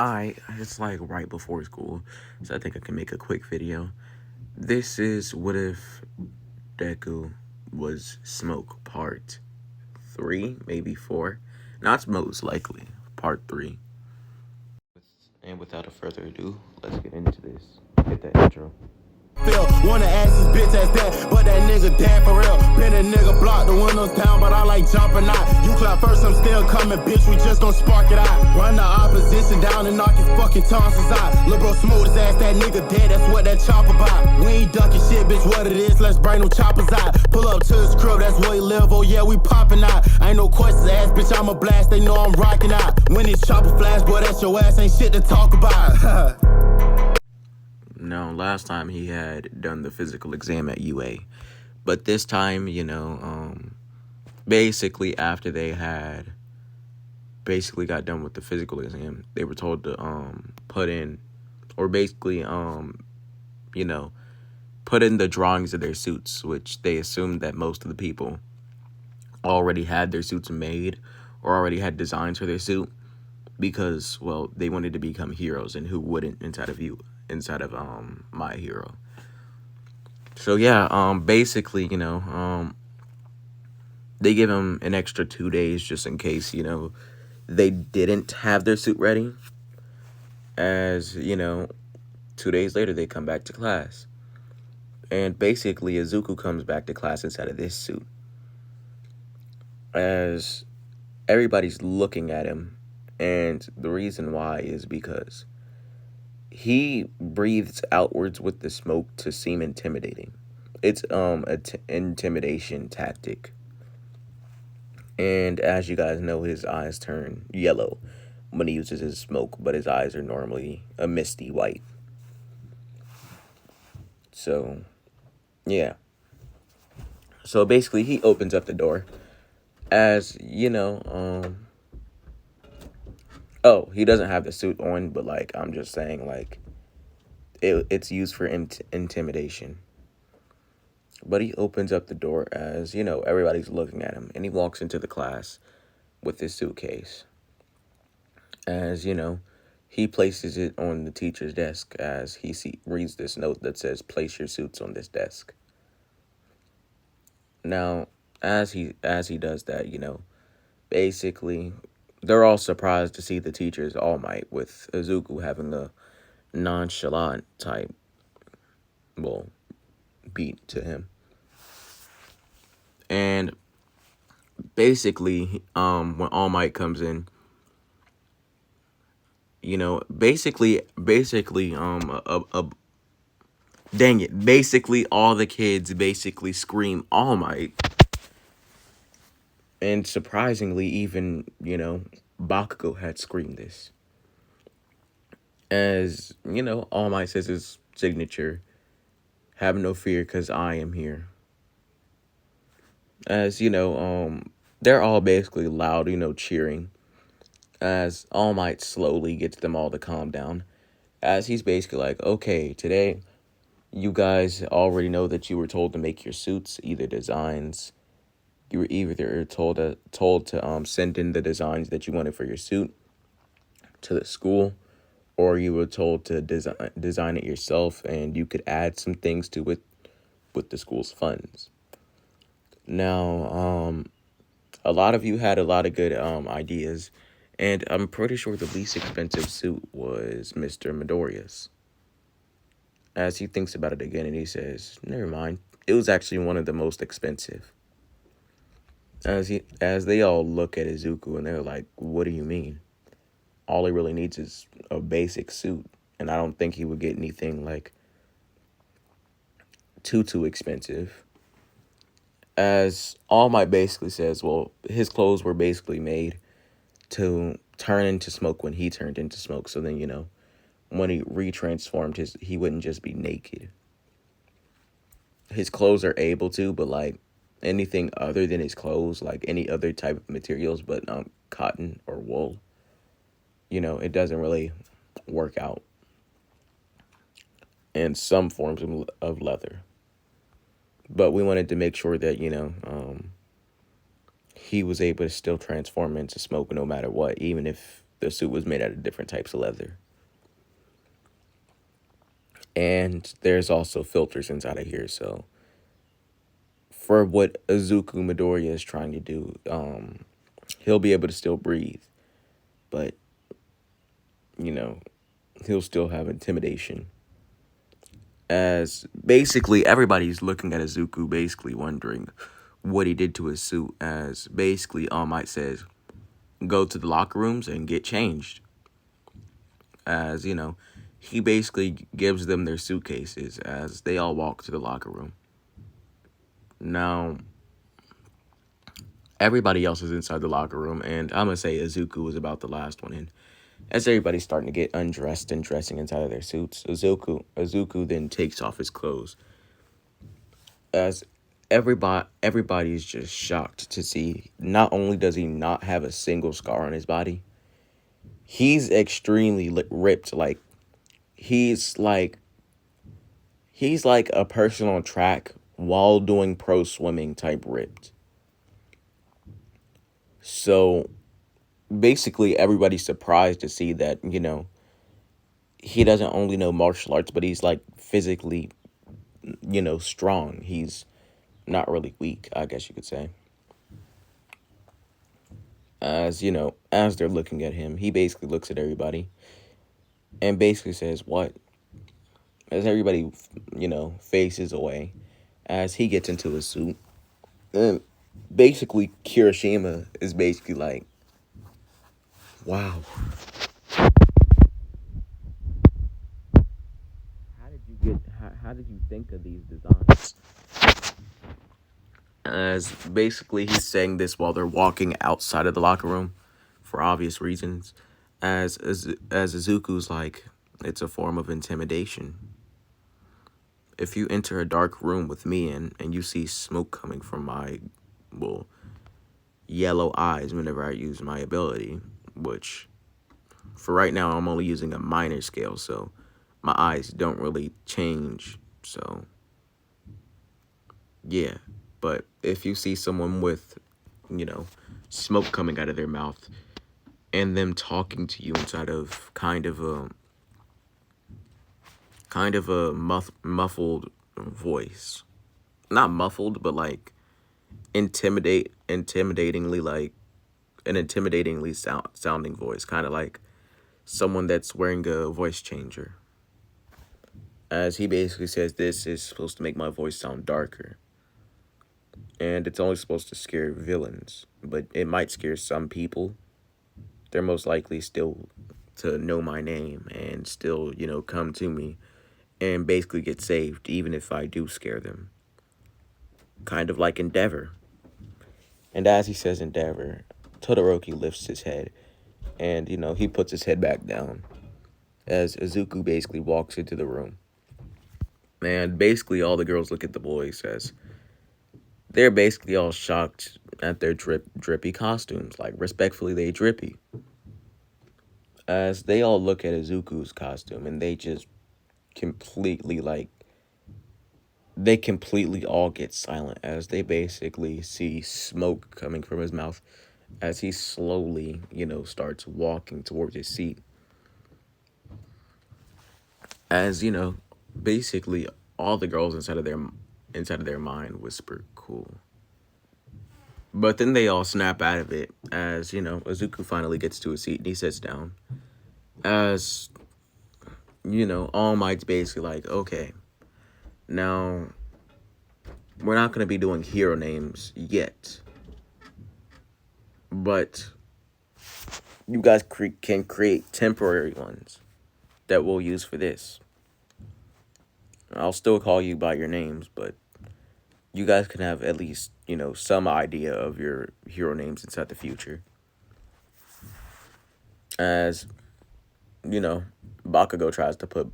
It's like right before school, so I think I can make a quick video. This is what if Deku was Smoke Part 3, maybe 4. Not most likely, Part 3. And without a further ado, let's get into this. Hit that intro. Feel wanna ask his bitch ass that, but that nigga dead for real. Been a nigga block the windows down, but I like jumping out. You clap first, I'm still coming, bitch. We just gon' spark it out. Run the opposition down and knock his fucking tonsils out. Lil' bro smooth his ass, that nigga dead. That's what that chopper about. We ain't ducking shit, bitch. What it is? Let's bring them choppers out. Pull up to his crib, that's where he live. Oh yeah, we popping out. Ain't no questions asked, bitch. I'm a blast. They know I'm rocking out. When this chopper flash, boy, that's your ass. Ain't shit to talk about. No, last time he had done the physical exam at UA. But this time, basically after they had basically got done with the physical exam, they were told to put in, or basically put in the drawings of their suits, which they assumed that most of the people already had their suits made or already had designs for their suit, because, well, they wanted to become heroes, and who wouldn't inside of My Hero. So yeah, basically, they give him an extra 2 days just in case, they didn't have their suit ready. As, 2 days later, they come back to class. And basically, Izuku comes back to class inside of this suit. As everybody's looking at him, and the reason why is because he breathes outwards with the smoke to seem intimidating. It's intimidation tactic. And as you guys know, his eyes turn yellow when he uses his smoke, but his eyes are normally a misty white. So, yeah. So basically, he opens up the door as, oh, he doesn't have the suit on, but, I'm just saying, it's used for intimidation. But he opens up the door as, everybody's looking at him. And he walks into the class with his suitcase. As, he places it on the teacher's desk as he reads this note that says, "Place your suits on this desk." Now, as he does that, basically, they're all surprised to see the teacher's All Might, with Izuku having a nonchalant type, beat to him. And basically, when All Might comes in, basically, dang it, basically all the kids basically scream All Might. And surprisingly, even, Bakugo had screamed this. As, All Might says his signature, "Have no fear, 'cause I am here." As, they're all basically loud, cheering. As All Might slowly gets them all to calm down. As he's basically like, "Okay, today, you guys already know that you were told to make your suits, either designs. You were either told to send in the designs that you wanted for your suit to the school, or you were told to design it yourself, and you could add some things to it with the school's funds." Now, a lot of you had a lot of good ideas, and I'm pretty sure the least expensive suit was Mr. Midoriya's. As he thinks about it again, and he says, "Never mind. It was actually one of the most expensive." As they all look at Izuku, and they're like, "What do you mean? All he really needs is a basic suit." And I don't think he would get anything too expensive. As All Might basically says, well, his clothes were basically made to turn into smoke when he turned into smoke. So then, when he retransformed, he wouldn't just be naked. His clothes are able to, but anything other than his clothes, like any other type of materials, but cotton or wool, it doesn't really work out. And some forms of leather. But we wanted to make sure that, he was able to still transform into smoke no matter what, even if The suit was made out of different types of leather. And there's also filters inside of here. So for what Izuku Midoriya is trying to do, he'll be able to still breathe, but you know he'll still have intimidation. As basically everybody's looking at Izuku, basically wondering what he did to his suit. As basically All Might says, go to the locker rooms and get changed. As he basically gives them their suitcases as they all walk to the locker room. Now, everybody else is inside the locker room, and I'm gonna say Izuku was about the last one in. As everybody's starting to get undressed and dressing inside of their suits, Izuku then takes off his clothes. As everybody's just shocked to see not only does he not have a single scar on his body, he's extremely ripped. Like he's like he's like a person on track while doing pro swimming type ripped. So basically everybody's surprised to see that, he doesn't only know martial arts, but he's like physically, strong. He's not really weak, I guess you could say. As they're looking at him, he basically looks at everybody and basically says, "What?" As everybody, faces away, as he gets into his suit. And basically, Kirishima is basically like, "Wow, how did you think of these designs?" As basically he's saying this while they're walking outside of the locker room, for obvious reasons. As Izuku's like, it's a form of intimidation. If you enter a dark room with me and you see smoke coming from my, well, yellow eyes whenever I use my ability, which for right now I'm only using a minor scale, so my eyes don't really change. So yeah, but if you see someone with, you know, smoke coming out of their mouth and them talking to you inside of kind of a muffled voice, not muffled, but like intimidatingly, like an intimidatingly sounding voice, kind of like someone that's wearing a voice changer. As he basically says, this is supposed to make my voice sound darker. And it's only supposed to scare villains, but it might scare some people. They're most likely still to know my name and still, come to me and basically get saved, even if I do scare them. Kind of like Endeavor. And as he says Endeavor, Todoroki lifts his head and, he puts his head back down as Izuku basically walks into the room. And basically all the girls look at the boys as they're basically all shocked at their drippy costumes. Like, respectfully, they drippy. As they all look at Izuku's costume and they just completely, they completely all get silent as they basically see smoke coming from his mouth as he slowly, starts walking towards his seat. As, basically all the girls inside of their mind whisper, "Cool." But then they all snap out of it as, Izuku finally gets to his seat and he sits down. As, All Might's basically like, okay, now we're not going to be doing hero names yet. But you guys can create temporary ones that we'll use for this. I'll still call you by your names, but you guys can have at least, some idea of your hero names inside the future. As, Bakugo tries to put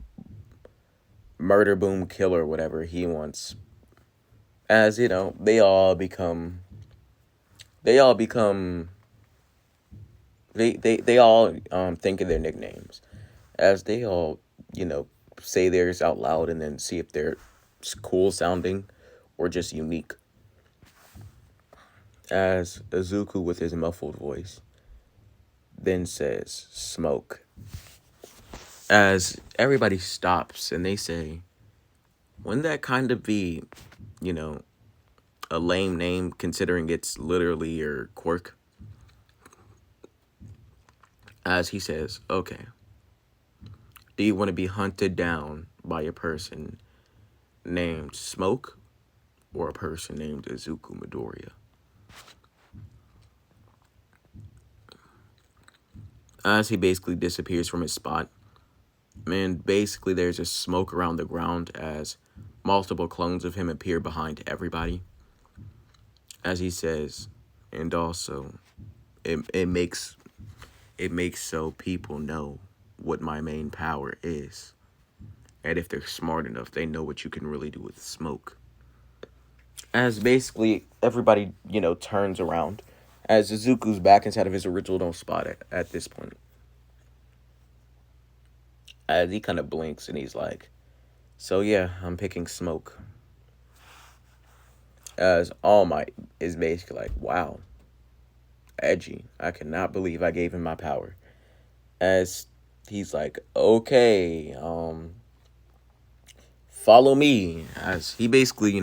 Murder Boom Killer, whatever he wants. As, they all think of their nicknames. As they all, say theirs out loud and then see if they're cool sounding or just unique. As Izuku with his muffled voice then says smoke. As everybody stops and they say, wouldn't that kind of be, you know, a lame name considering it's literally your quirk? As he says, okay, do you want to be hunted down by a person named Smoke or a person named Izuku Midoriya? As he basically disappears from his spot, and basically there's just smoke around the ground as multiple clones of him appear behind everybody. As he says, and also it makes so people know what my main power is. And if they're smart enough, they know what you can really do with smoke. As basically everybody, turns around. As Izuku's back inside of his original spot at this point. As he kind of blinks and he's like, so yeah, I'm picking smoke. As All Might is basically like, wow, edgy. I cannot believe I gave him my power. As he's like, okay, follow me. As he basically,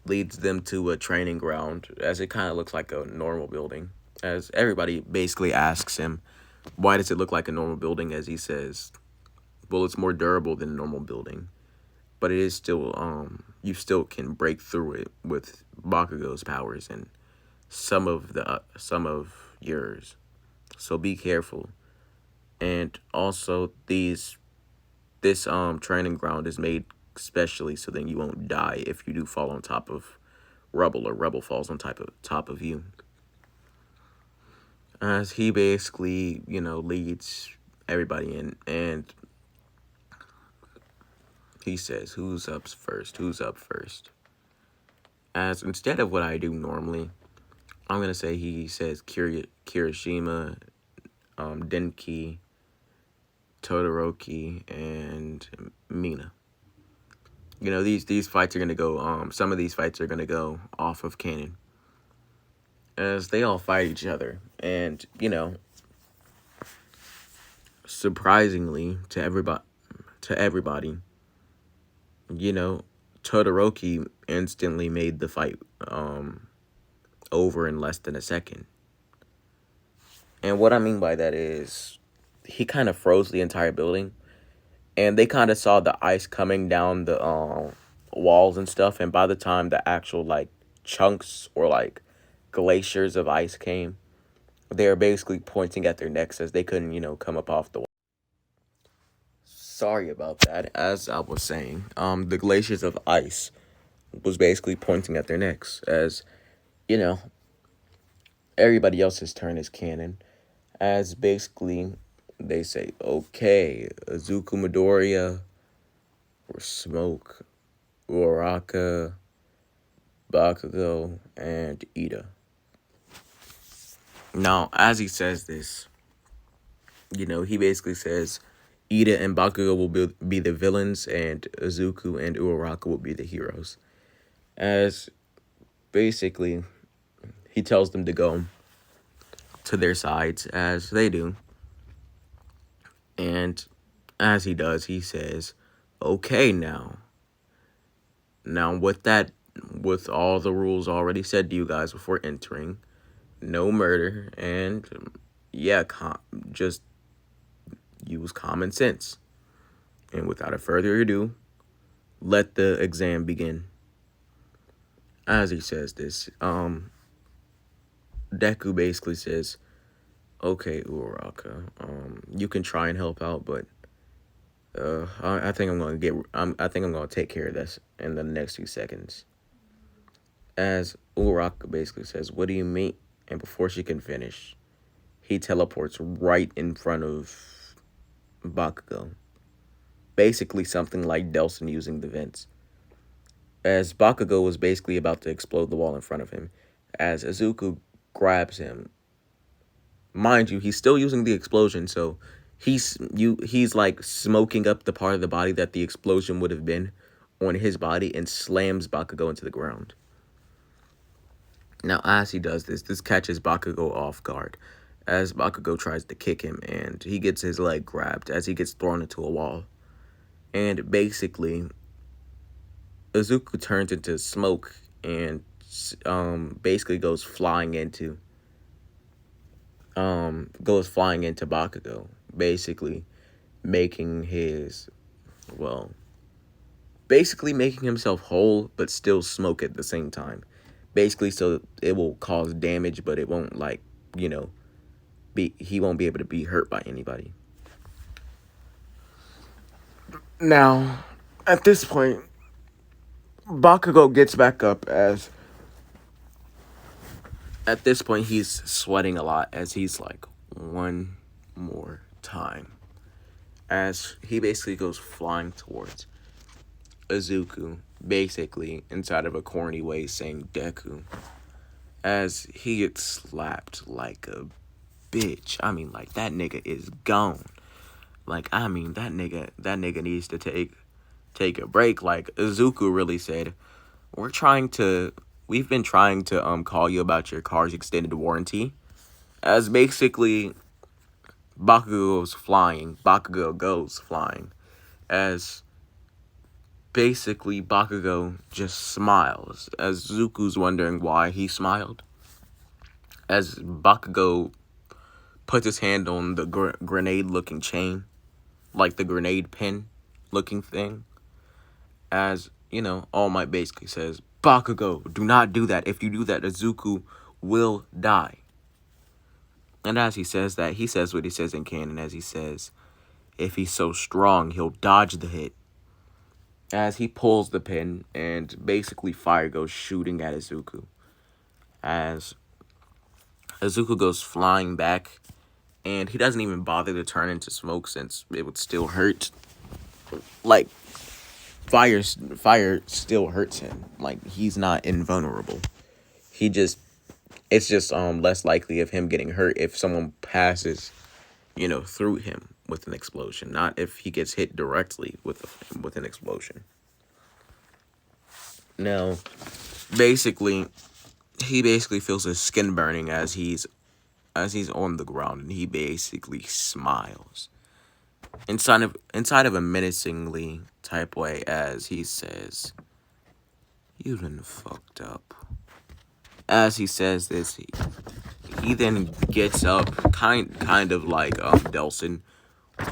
leads them to a training ground, as it kind of looks like a normal building. As everybody basically asks him, why does it look like a normal building? As he says, well, it's more durable than a normal building, but it is still, you still can break through it with Bakugo's powers and some of yours. So be careful. And also, this training ground is made specially so then you won't die if you do fall on top of rubble or rubble falls on top of you. As he basically, leads everybody in, and he says, who's up first? Who's up first? As instead of what I do normally, I'm gonna say he says Kirishima, Denki, Todoroki, and Mina. These fights are gonna go. Some of these fights are gonna go off of canon, as they all fight each other, and surprisingly to everybody, Todoroki instantly made the fight over in less than a second. And what I mean by that is he kind of froze the entire building, and they kind of saw the ice coming down the walls and stuff. And by the time the actual like chunks or like glaciers of ice came, they were basically pointing at their necks as they couldn't, come up off the wall. Sorry about that. As I was saying, the glaciers of ice was basically pointing at their necks as, you know, everybody else's turn is canon. As basically they say, okay, Izuku Midoriya, or Smoke, Uraraka, Bakugo, and Ida. Now, as he says this, he basically says Ida and Bakugo will be the villains, and Izuku and Uraraka will be the heroes. As basically, he tells them to go to their sides, as they do. And as he does, he says, okay, now with all the rules already said to you guys before entering, no murder, and just use common sense. And without a further ado, let the exam begin. As he says this, Deku basically says, okay, Uraraka, you can try and help out, but I think I think I'm gonna take care of this in the next few seconds. As Uraraka basically says, what do you mean? And before she can finish, he teleports right in front of Bakugo. Basically something like Delson using the vents. As Bakugo was basically about to explode the wall in front of him, as Izuku grabs him. Mind you, he's still using the explosion, so he's like smoking up the part of the body that the explosion would have been on his body and slams Bakugo into the ground. Now, as he does this catches Bakugo off guard, as Bakugo tries to kick him, and he gets his leg grabbed as he gets thrown into a wall. And basically, Izuku turns into smoke and basically goes flying into Bakugo, basically making his well basically making himself whole but still smoke at the same time. Basically so it will cause damage, but it won't he won't be able to be hurt by anybody. Now, at this point, Bakugo gets back up as at this point he's sweating a lot as he's like, one more time. As he basically goes flying towards Izuku, basically inside of a corny way saying deku. As he gets slapped like a bitch. I mean, like, that nigga is gone. Like, I mean, that nigga needs to take a break. Like Izuku really said, we've been trying to call you about your car's extended warranty. As basically Bakugo goes flying. As basically Bakugo just smiles. As Zuku's wondering why he smiled. As Bakugo puts his hand on the grenade-looking chain, like the grenade pin-looking thing. As, All Might basically says, Bakugo, do not do that. If you do that, Izuku will die. And as he says that, he says what he says in canon, as he says, if he's so strong, he'll dodge the hit. As he pulls the pin, and basically fire goes shooting at Izuku. As Izuku goes flying back, and he doesn't even bother to turn into smoke since it would still hurt. Like, fire still hurts him. Like, he's not invulnerable. It's just less likely of him getting hurt if someone passes, through him with an explosion, not if he gets hit directly with an explosion. Now, he basically feels his skin burning as he's on the ground, and he basically smiles inside of a menacingly type way as he says, "You done fucked up." As he says this, he then gets up, kind of like Delson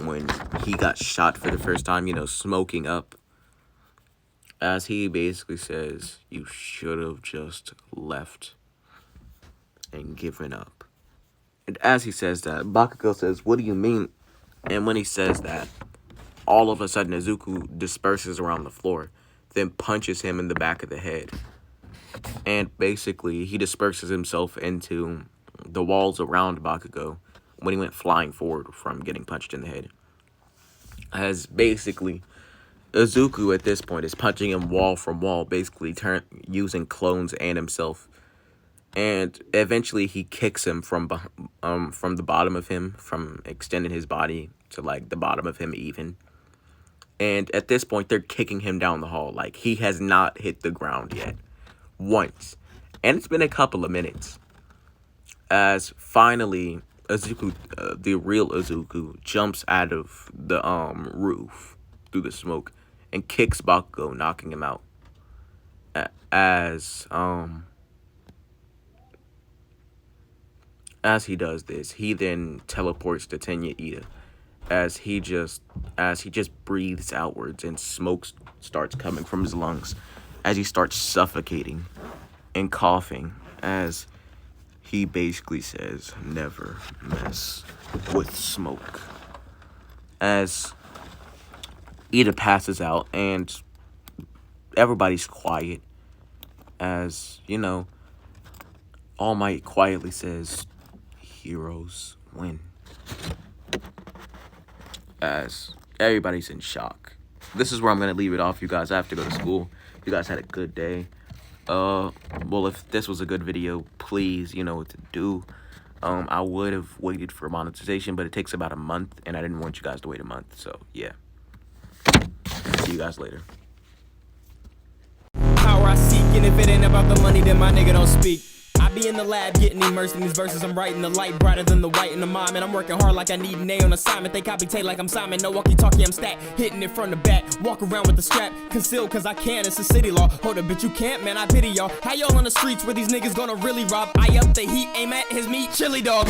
when he got shot for the first time, smoking up. As he basically says, "You should have just left and given up." And as he says that, Bakugo says, "What do you mean?" And when he says that, all of a sudden Izuku disperses around the floor, then punches him in the back of the head. And basically, he disperses himself into the walls around Bakugo when he went flying forward from getting punched in the head. As basically, Izuku at this point is punching him wall from wall, basically using clones and himself. And eventually he kicks him from the bottom of him, from extending his body to like the bottom of him even. And at this point, they're kicking him down the hall. Like, he has not hit the ground yet. Once. And it's been a couple of minutes. As finally, Izuku, the real Izuku, jumps out of the roof through the smoke and kicks Bakugo, knocking him out. As he does this, he then teleports to Tenya Ida. As he just breathes outwards and smoke starts coming from his lungs. As he starts suffocating and coughing, as he basically says, "Never mess with smoke." As Ida passes out and everybody's quiet, as, All Might quietly says, "Heroes win." As everybody's in shock. This is where I'm going to leave it off, you guys. I have to go to school. You guys had a good day. Well, if this was a good video, please, you know what to do. I would have waited for monetization, but it takes about a month, and I didn't want you guys to wait a month. So, yeah. See you guys later. Power I seek, and if it ain't about the money, then my nigga don't speak. be in the lab getting immersed in these verses. I'm writing the light brighter than the white in the mind, and I'm working hard like I need an A on assignment. They copy tape like I'm Simon, no walkie-talkie, I'm stacked, hitting it from the back, walk around with the strap, concealed cause I can, it's a city law. Hold up, bitch, you can't, man, I pity y'all. How y'all on the streets where these niggas gonna really rob? I up the heat, aim at his meat, chili dog.